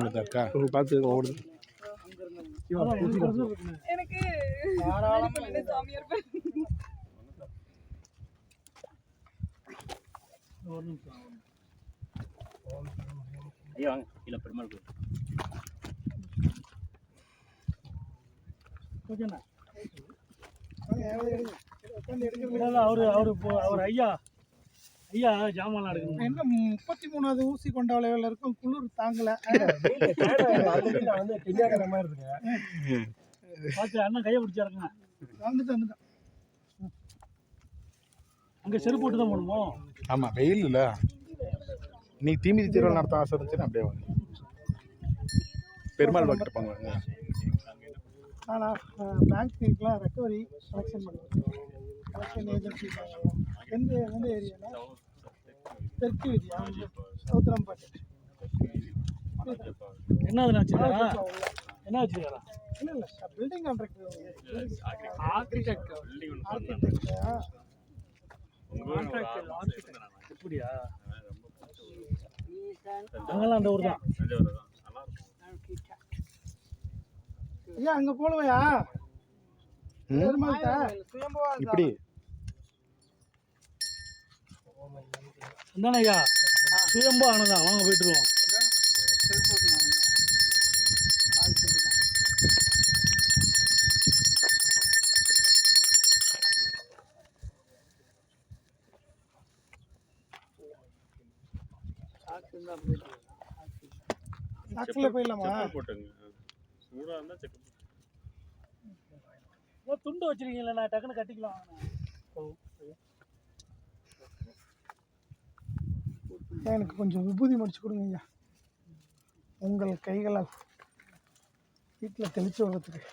ஓடுது அக்கா பார்த்து ஓடுது. எனக்கு சாமியார் ஐயா வாங்க கீழே பெருமாள் கோயில். ஓகேண்ணா அவர் ஐயா ஐயா ஜாமான் எடுக்கணும். என்ன 33வது ஊசி கொண்ட அளவில் இருக்கும், குளிர் தாங்கல. பார்த்து அண்ணன் கையை பிடிச்சாருங்க. வந்துட்டு அங்கே செருப்பு போட்டு தான் போகணுமோ? ஆமாம், வெயில் இல்லை. நீ தீமிதி திருவிழா நடத்த ஆசை இருந்துச்சுன்னா அப்படியே வாங்க. பெருமாள் பக்கத்து இருப்பாங்க. ஆனால் பேங்க்லாம் ரெக்கவரி கலெக்ஷன் பண்ணுவேன். கலெக்ஷன் ஏஜென்சி எந்த ஏரியானா தெற்கு வீதியா, சவுத்திரம்பாட்டு. என்ன வச்சுருக்காரா? என்ன வச்சுருக்காரா? இல்லை இல்லை, பில்டிங் கான்ட்ராக்டர். எப்படியா? அங்கெல்லாம் அந்த ஊர் தான். ஐயா அங்கே போகலையா? இப்படி தானே ஐயா, சுயம்பா ஆனதான். வாங்க போயிட்டுருவோம். சாக்ஸில் போயிடலாமா? துண்டு வச்சிருக்கீங்களா? நான் டக்குன்னு கட்டிக்கலாம். எனக்கு கொஞ்சம் விபூதி முடிச்சு கொடுங்க ஐயா, உங்கள் கைகளால் வீட்டில் தெளிச்சு விடுறதுக்கு.